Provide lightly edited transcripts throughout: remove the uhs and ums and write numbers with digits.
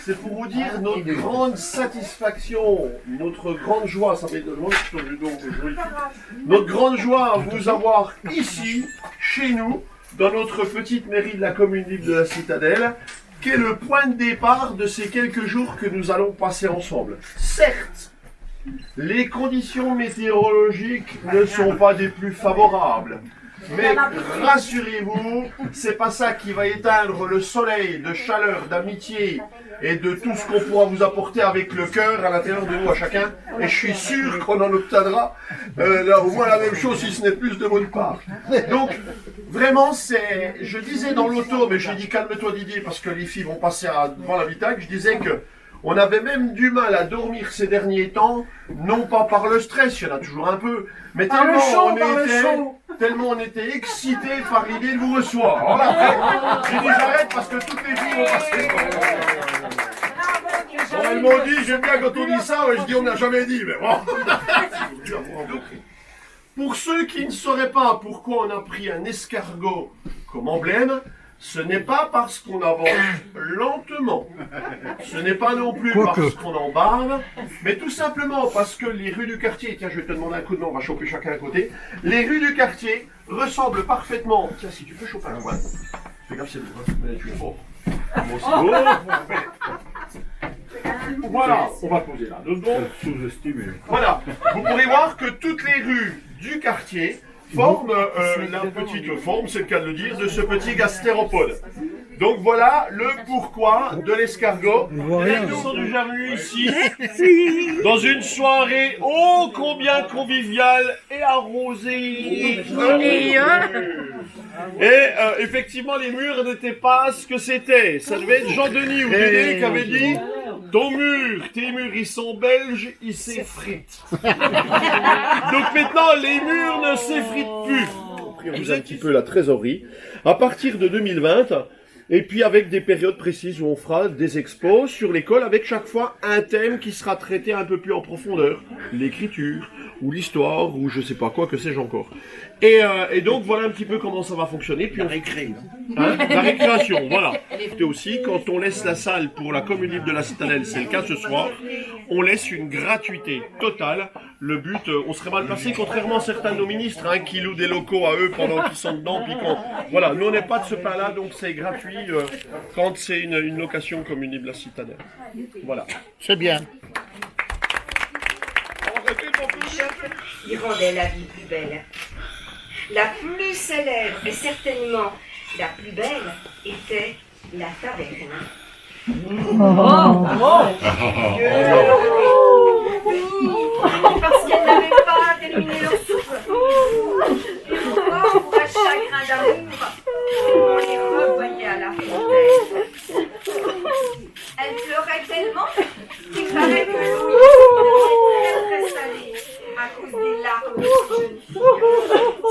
C'est pour vous dire notre grande satisfaction, notre grande joie, ça fait de loin que je tourne du dos, notre grande joie à vous avoir ici, chez nous, dans notre petite mairie de la commune libre de la Citadelle, qui est le point de départ de ces quelques jours que nous allons passer ensemble. Certes, les conditions météorologiques ne sont pas des plus favorables. Mais rassurez-vous, c'est pas ça qui va éteindre le soleil de chaleur, d'amitié et de tout ce qu'on pourra vous apporter avec le cœur à l'intérieur de nous à chacun. Et je suis sûr qu'on en obtiendra au moins la même chose, si ce n'est plus de votre part. Donc, vraiment, je disais dans l'auto, mais j'ai dit calme-toi Didier, parce que les filles vont passer devant l'habitacle, je disais que on avait même du mal à dormir ces derniers temps, non pas par le stress, il y en a toujours un peu, mais tellement on était excités par l'idée de vous recevoir. Alors là, j'ai dit j'arrête parce que toutes les filles vont passer. Bon, elles m'ont dit, j'aime bien quand on dit ça, ouais, je dis on n'a jamais dit, mais bon. Pour ceux qui ne sauraient pas pourquoi on a pris un escargot comme emblème, ce n'est pas parce qu'on avance lentement, ce n'est pas non plus parce qu'on en bave, mais tout simplement parce que les rues du quartier, tiens je vais te demander un coup de main, on va chauffer chacun à côté, les rues du quartier ressemblent parfaitement, tiens si tu peux chauffer un coin, fais gaffe c'est le mais tu es fort, voilà, on va poser là, 2 secondes, sous-estimé. Voilà, vous pourrez voir que toutes les rues du quartier forme la petite forme, c'est le cas de le dire, de ce petit gastéropode. Donc voilà le pourquoi de l'escargot. Nous sommes déjà venus ici dans une soirée ô combien conviviale et arrosée. Et effectivement les murs n'étaient pas ce que c'était. Ça devait être Jean-Denis ou Dédé qui avait dit tes murs ils sont belges, ils s'effritent. Donc maintenant les murs ne s'effritent plus. Vous un petit peu la trésorerie. À partir de 2020, et puis avec des périodes précises où on fera des expos sur l'école avec chaque fois un thème qui sera traité un peu plus en profondeur. L'écriture, ou l'histoire, ou je sais pas quoi, que sais-je encore. Et donc voilà un petit peu comment ça va fonctionner. Puis la récréation, voilà. Et aussi, quand on laisse la salle pour la commune libre de la Citadelle, c'est le cas ce soir, on laisse une gratuité totale. Le but, on serait mal passé, contrairement à certains de nos ministres qui louent des locaux à eux pendant qu'ils sont dedans. Puis voilà, nous on n'est pas de ce pain-là, donc c'est gratuit quand c'est une location commune libre de la Citadelle. Voilà. C'est bien. Il rendait la vie plus belle. La plus célèbre et certainement la plus belle était la taverne. Parce qu'elle n'avait pas terminé leur souffle. Et pourquoi, pour un chagrin d'amour, on les revoyait à la fontaine. Elle pleurait tellement qu'il paraît que l'eau était très salée à cause des larmes de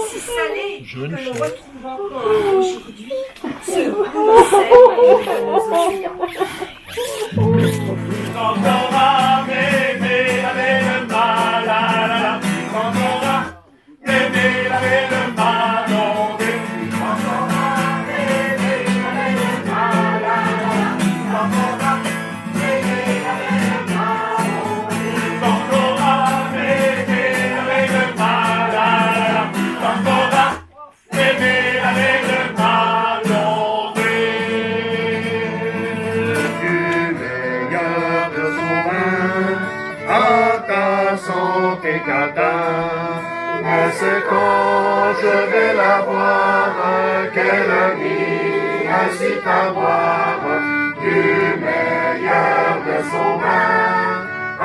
si salée que l'on retrouve encore aujourd'hui ce goût sel de nos océans. Quand on va m'aimer, laver le mal, la la la. Quand on va m'aimer, laver le mal, on veut. Quand on va m'aimer, laver le mal, la la la. Quand on va m'aimer, laver le mal, on veut. Quand on va m'aimer, laver le mal, la la la. Quand on va m'aimer, laver le mal, on veut. Santé cadin, mais c'est quand je vais la voir qu'elle m'incite à boire du meilleur de son vin. À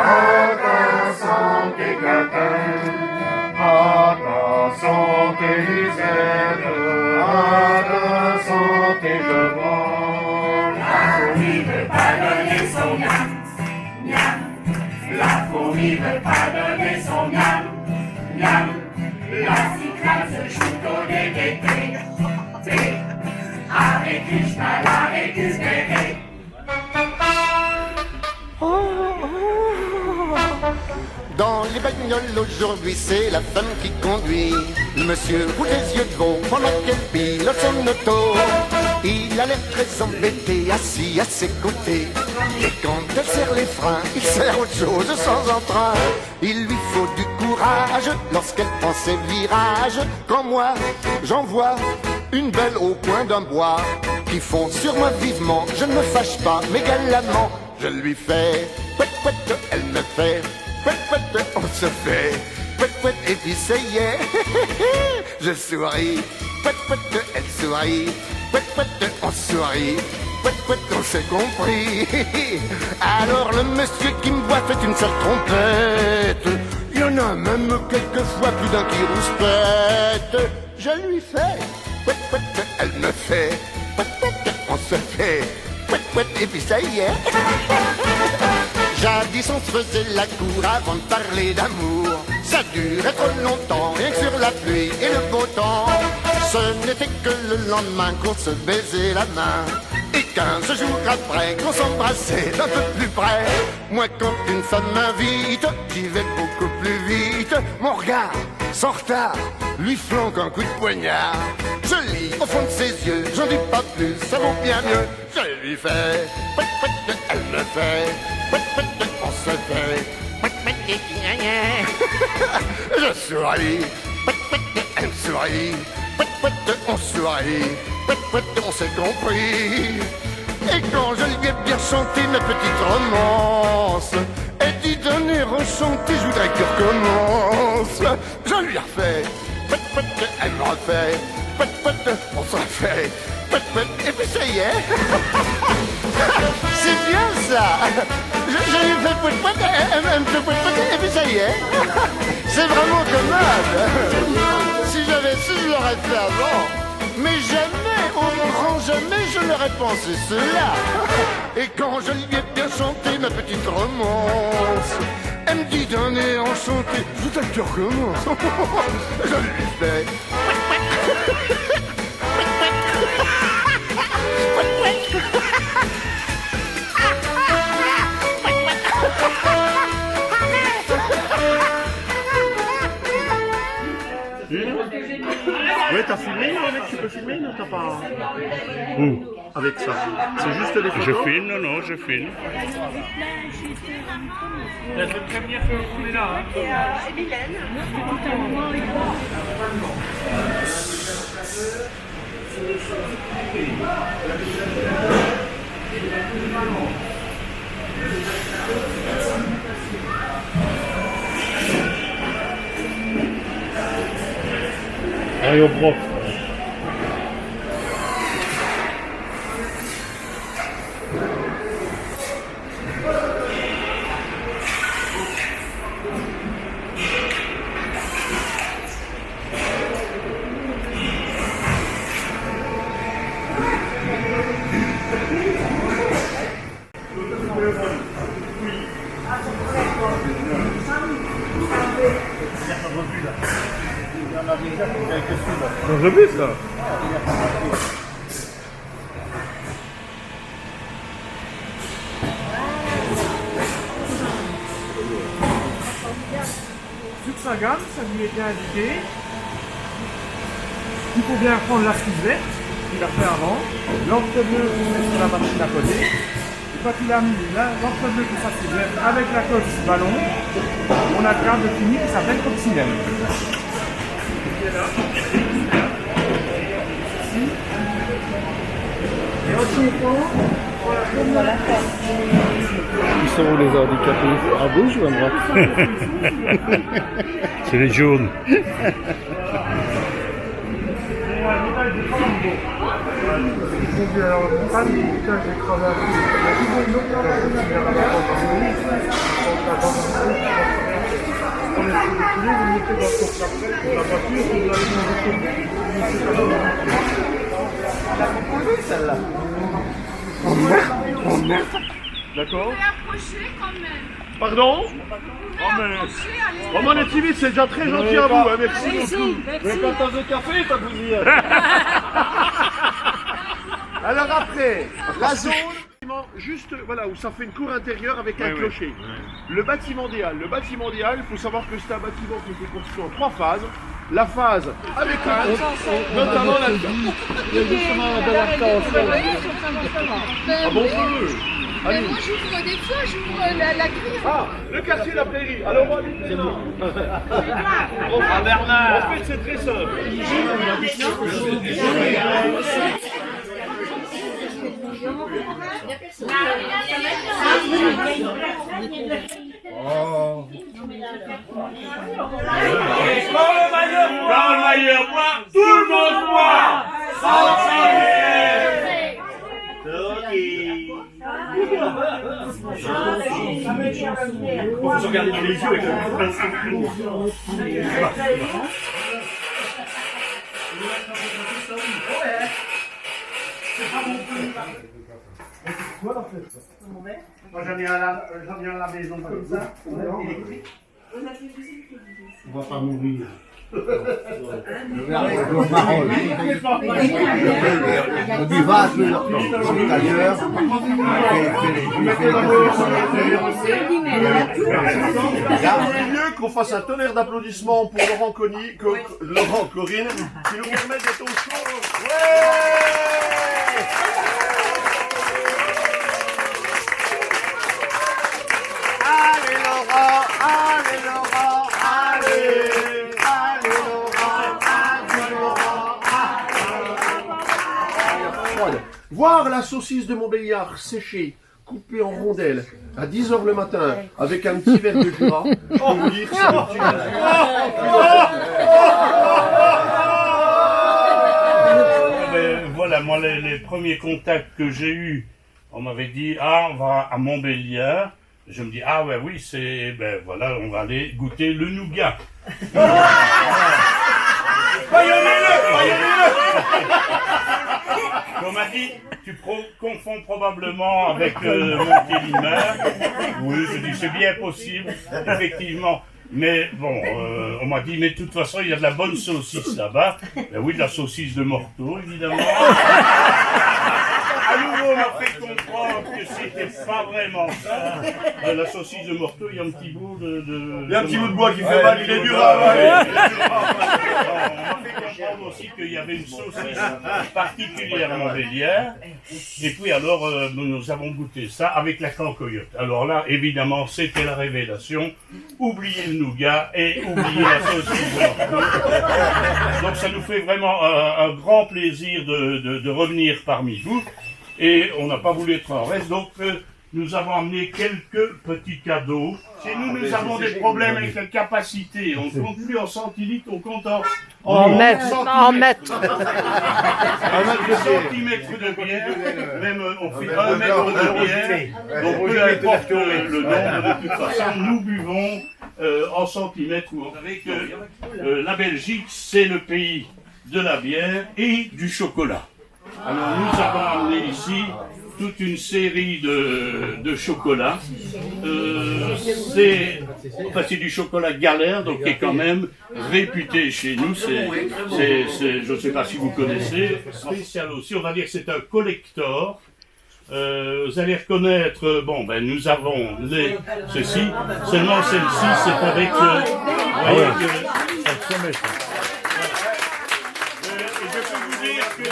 ta santé cadin, à ta santé Lisette, à ta santé je vends. La fourmi veut pas donner son miam, miam. La fourmi veut pas donner son miam, miam. La cyclade se joue au DDT, avec Krishna l'a récupéré. Dans les bagnoles aujourd'hui, c'est la femme qui conduit. Le monsieur roule les yeux de veau pendant qu'elle pilote son auto. Il a l'air très embêté, assis à ses côtés. Et quand elle serre les freins, il sert autre chose sans entrain. Il lui faut du courage lorsqu'elle prend ses virages. Quand moi, j'en vois une belle au coin d'un bois qui fonce sur moi vivement. Je ne me fâche pas, mais galamment, je lui fais pouet pouet, elle me fait pouet pouet, on se fait pouet pouet, et puis ça y est, je souris, pouet pouet, elle sourit, pouet pouet, on sourit, pouet pouet, on s'est compris. Alors le monsieur qui me voit fait une sale trompette. Il y en a même quelquefois plus d'un qui rouspète. Je lui fais pouet pouet, elle me fait pouet pouet, on se fait pouet pouet, et puis ça y est. Jadis on se faisait la cour avant de parler d'amour. Ça durait trop longtemps, rien que sur la pluie et le beau temps. Ce n'était que le lendemain qu'on se baisait la main. Et 15 jours après qu'on s'embrassait d'un peu plus près. Moi quand une femme m'invite, j'y vais beaucoup plus vite. Mon regard, sans retard, lui flanque un coup de poignard. Je lis au fond de ses yeux, j'en dis pas plus, ça vaut bien mieux. Je lui fais pouet pouet, elle me fait pouet pouet, on se fait pouet pouet, je souris, pouet pouet, elle sourit, pouet pouet, on sourit, pouet pouet, on s'est compris. Et quand je lui ai bien chanté ma petite romance, elle dit d'un air enchanté, je voudrais qu'il recommence. Je lui refais pouet pouet, elle me refait pouet pouet, on se refait pouet pouet, et puis ça y est. C'est bien ça. Je lui fais pouet pouet, elle me fait pouet pouet, et puis ça y est. C'est vraiment commode. Si j'avais su, je l'aurais fait avant. Mais jamais, au grand jamais, je n'aurais pensé cela. Et quand je lui ai bien chanté ma petite romance, elle me dit d'un air enchanté, je voudrais que tu recommences. Je lui fais Ouais, t'as filmé avec, tu peux filmer, non t'as pas... Où? Avec ça. C'est juste des photos. Je filme, non, je filme. C'est la première fois qu'on est là. Hein. Et Mylène. Allez, au prof. Dans le bus là. Toute sa gamme, ça lui était indiqué. Il faut bien prendre la suite verte qu'il a fait avant, l'entre-bleu qui met sur la machine à côté. Et quand il a mis l'entre-bleu qui s'assied verte avec la coque ballon, on a le câble fini qui s'appelle coccinelle. Et au fond, voilà. Ils sont les handicapés à gauche ou à droite? C'est les jaunes. Celle-là. D'accord. Approchez quand même. Pardon? Approchez, allez. Roman est timide, c'est déjà très gentil à vous, hein, merci beaucoup. Mais pas tasse de café, pas vous dire. Alors après, la zone, juste voilà, où ça fait une cour intérieure avec un clocher. Le bâtiment des Halles. Le bâtiment des Halles, il faut savoir que c'est un bâtiment qui était construit en 3 phases. la phase avec Anne, notamment là-dedans. Ah bon, allez. Moi j'ouvre des fois, j'ouvre la grille. Ah, le quartier La Prairie. Alors on va lui dire non. Ah Bernard. En fait, c'est très simple. Quand le maillot boit, tout le monde boit. Sans faut se regarder dans les yeux avec Moi j'en viens à la maison comme ça, électrique. On va pas mourir. On y va, d'ailleurs. Il mieux qu'on fasse un tonnerre d'applaudissements pour Laurent Corinne, qui nous permet d'être au chaud. Ouais! Allez Laurent, allez Laurent, allez, allez Laurent, allez Laurent. Voir la saucisse de Montbéliard séchée, coupée en rondelles, à 10h le matin, avec un petit verre de Jura, je peux vous dire que c'est voilà, moi, les premiers contacts que j'ai eus, on m'avait dit, ah, on va à Montbéliard. Je me dis, ah ouais, oui, c'est, ben voilà, on va aller goûter le nougat. On m'a dit, tu confonds probablement avec Montélimar. Oui, je dis, c'est bien possible, effectivement. Mais bon, on m'a dit, mais de toute façon, il y a de la bonne saucisse là-bas. Ben oui, de la saucisse de Morteau, évidemment. À nouveau, on m'a fait comprendre que c'était pas vraiment ça. La saucisse de Morteau, il y a un petit bout de... Il y a un petit bout de bois qui fait mal, il est durable. On m'a fait comprendre aussi qu'il y avait une saucisse particulière à Montbéliard. Et puis alors, nous avons goûté ça avec la cancoyote. Alors là, évidemment, c'était la révélation. Oubliez le nougat et oubliez la saucisse de Morteau. Donc ça nous fait vraiment un grand plaisir de revenir parmi vous. Et on n'a pas voulu être en reste, donc nous avons amené quelques petits cadeaux. Chez nous, nous avons des problèmes avec la capacité. On ne compte plus en centilitres, on compte en mètres. Un centimètre de bière, même on fait 1 mètre de bière. Donc peu importe le nombre, de toute façon, nous buvons en centimètres. Vous savez que la Belgique, c'est le pays de la bière et du chocolat. Alors nous avons amené ici toute une série de chocolats. C'est du chocolat Galère, donc qui est quand même réputé chez nous. Je ne sais pas si vous connaissez, spécial aussi. On va dire que c'est un collector. Vous allez reconnaître, bon, ben nous avons ceci. Seulement celle-ci, c'est avec. Vous voyez que. Je peux vous dire que.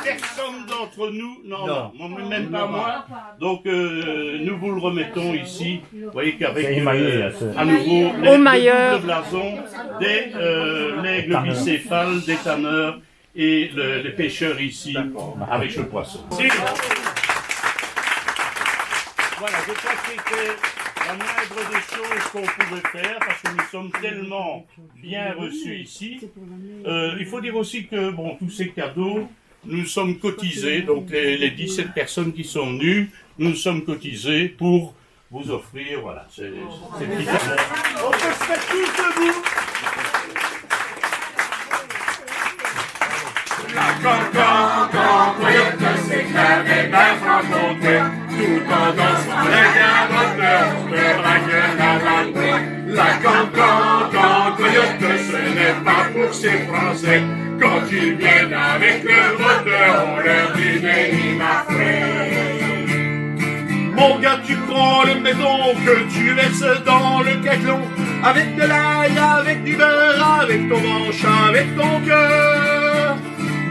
Personne d'entre nous, non, même pas moi. Donc nous vous le remettons ici. Vous voyez qu'avec à nouveau le double blason des l'aigle bicéphale, des tanneurs et les pêcheurs ici avec le poisson. Voilà, je crois que c'était la moindre des choses qu'on pouvait faire parce que nous sommes tellement bien reçus ici. Il faut dire aussi que bon, tous ces cadeaux, nous sommes cotisés, donc les 17 personnes qui sont venues, nous sommes cotisés pour vous offrir, voilà, ces petits cadeaux. On peut se mettre tous debout. La cancoyote s'éclairait bien frappée, tout en dansant les gaboteurs de braquer la cancoyote, ce n'est pas pour ces Français. Quand ils viennent avec le moteur, on leur dit béni ma frère. Mon gars, tu prends le béton que tu laisses dans le caclon. avec de l'ail, avec du beurre, avec ton manche, avec ton cœur.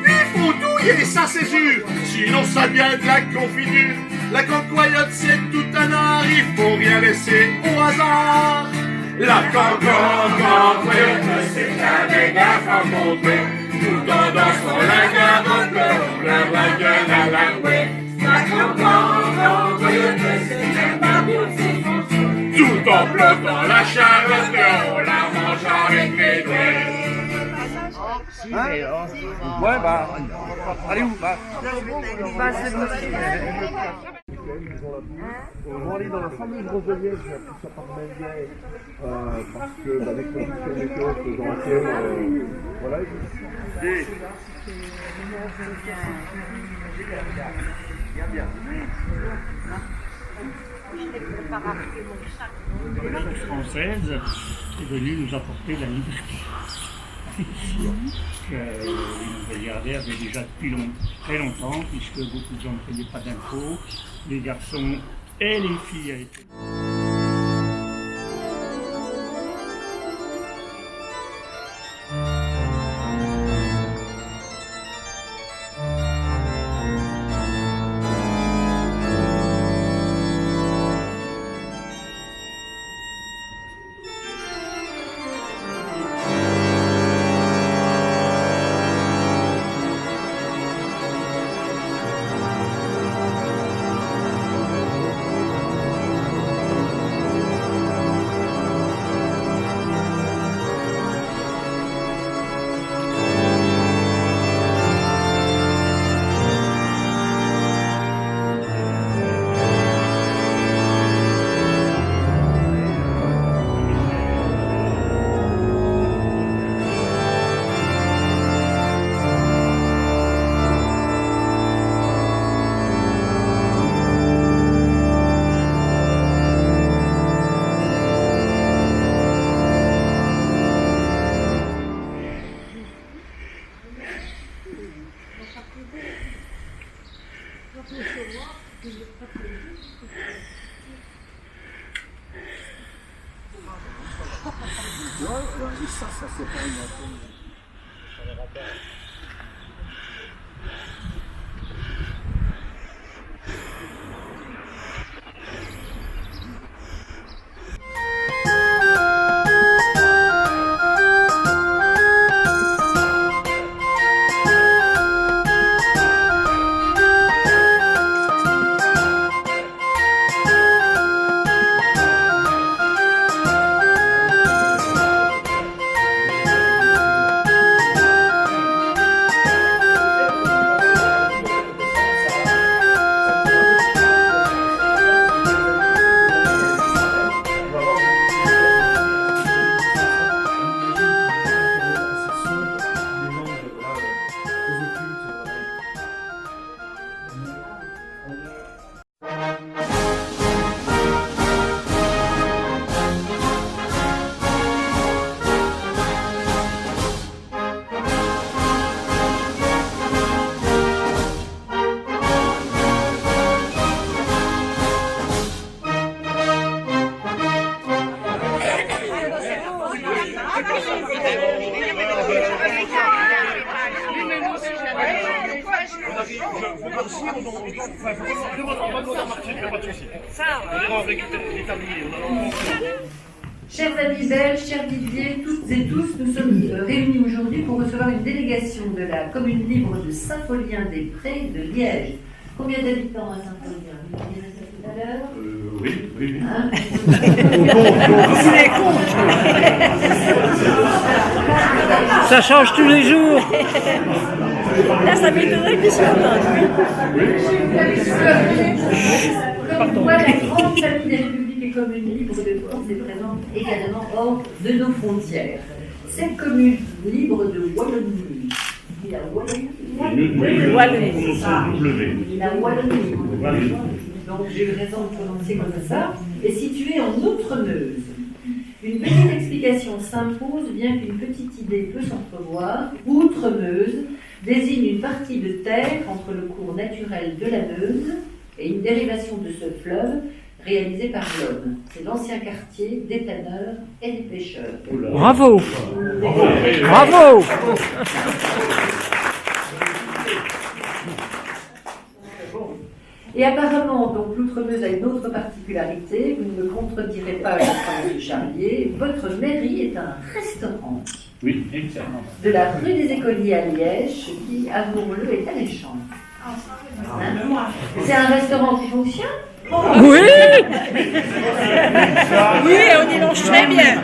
Il faut douiller, ça c'est sûr, sinon ça devient de la confiture. La cancoyote c'est tout un art, il faut rien laisser au hasard. La cancoyote c'est qu'avec un rencontré, tout en dansant la garotte, on lève la gueule à la couette. La cancoyote c'est qu'un barbeau, tout en flottant la charlotte, on la mange avec les doigts. Ouais, bah, allez où bah. On va aller dans la fameuse roselière, j'ai appris ça par Mendier, parce que les conditions météo dans lesquelles, voilà. La force française est venue nous apporter la liberté. Les milliardaires avaient déjà depuis très longtemps, puisque beaucoup de gens ne payaient pas d'impôts, les garçons et les filles étaient. Chers amis belges, chers Didier, toutes et tous, nous sommes réunis aujourd'hui pour recevoir une délégation de la commune libre de Saint-Folien-des-Prés de Liège. Combien d'habitants à Saint-Folien? Vous me direz ça tout à l'heure? Oui. Hein? Ça change tous les jours. Là, ça m'étonnerait qu'ils soient Comme quoi, la grande famille des républiques et communes libres de France est présente également hors de nos frontières. Cette commune libre de Wallonie, la Wallonie, la Wallonie, donc j'ai eu raison de prononcer comme ça, est située en Outre-Meuse. Une petite explication s'impose, bien qu'une petite idée peut s'entrevoir. Outre-Meuse désigne une partie de terre entre le cours naturel de la Meuse et une dérivation de ce fleuve, réalisé par l'homme. C'est l'ancien quartier des tanneurs et des pêcheurs. Bravo. Bravo. Et apparemment, donc l'Outremeuse a une autre particularité, vous ne me contredirez pas, M. Charlier, votre mairie est un restaurant. Oui, exactement. De la rue des Écoliers à Liège, qui, avouons-le, est alléchant. Hein? C'est un restaurant qui fonctionne? Oui. Oui, on y mange très bien.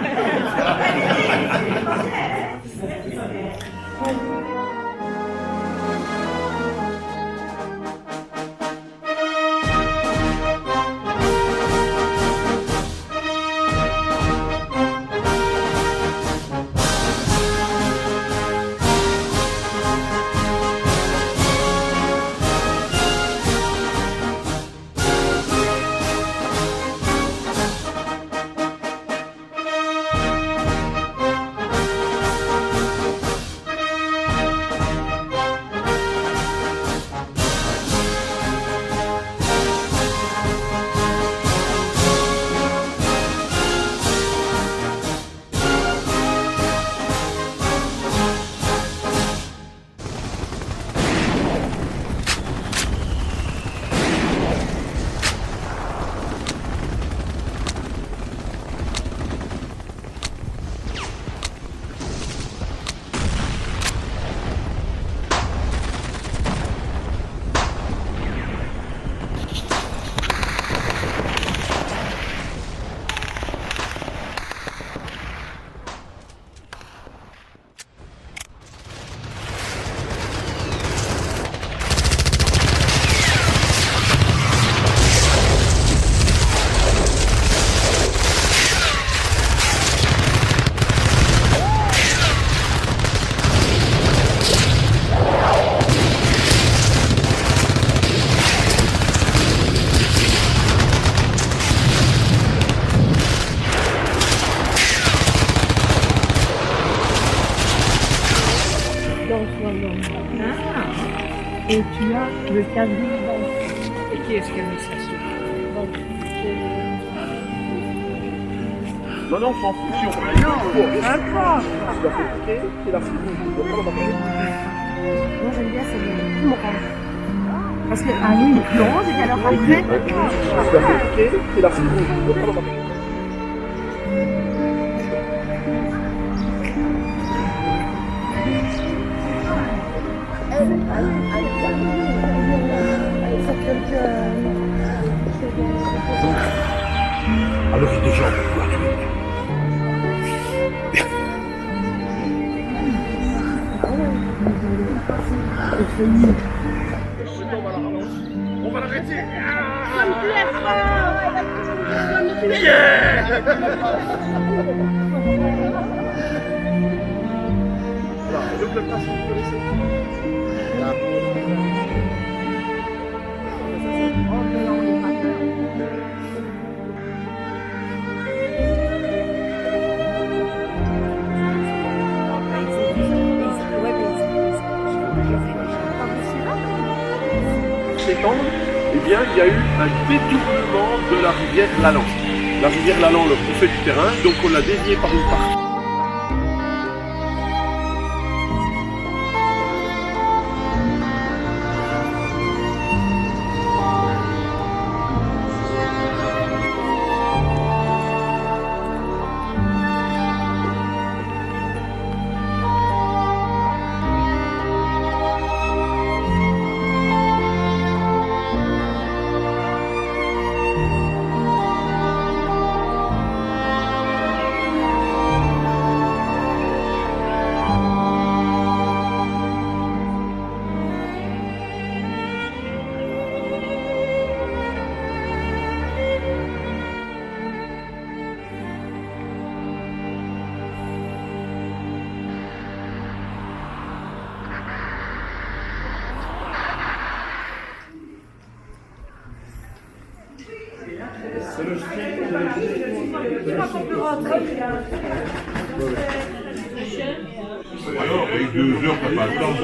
Et tu as le cabinet. Et qui est-ce qui a mis ça sur? Non, non, sans fonction. Moi j'aime bien, c'est le orange. Parce que, ah oui, l'orange est alors après. C'est la fonction. Alors il y a des gens pour la tuer. On va l'arrêter. Yeah. Le club passe, vous connaissez. Eh bien, il y a eu un détournement de la rivière Lalan. La rivière Lalan, le préfet du terrain, donc on l'a dévié par une partie. C'est le ski. Alors, 2 heures, t'as pas le temps.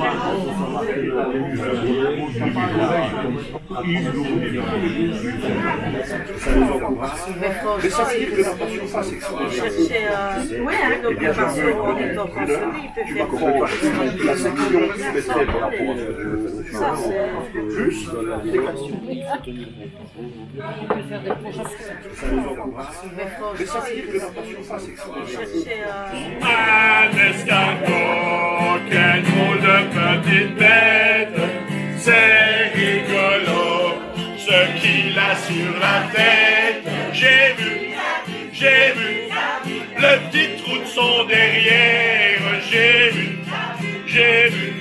Ça nous encourage. Mais ça veut dire que la passion, ça c'est Oui, donc parce qu'on est en pensionné, il peut faire la section qui se mettrait par rapport à ce que je veux faire. Plus l'intégration. Il peut faire des projets. Ça nous encourage. Mais ça veut dire que la passion, ça c'est Un escargot, quel drôle de petite bête, c'est rigolo, ce qu'il a sur la tête. J'ai vu le petit trou de son derrière, j'ai vu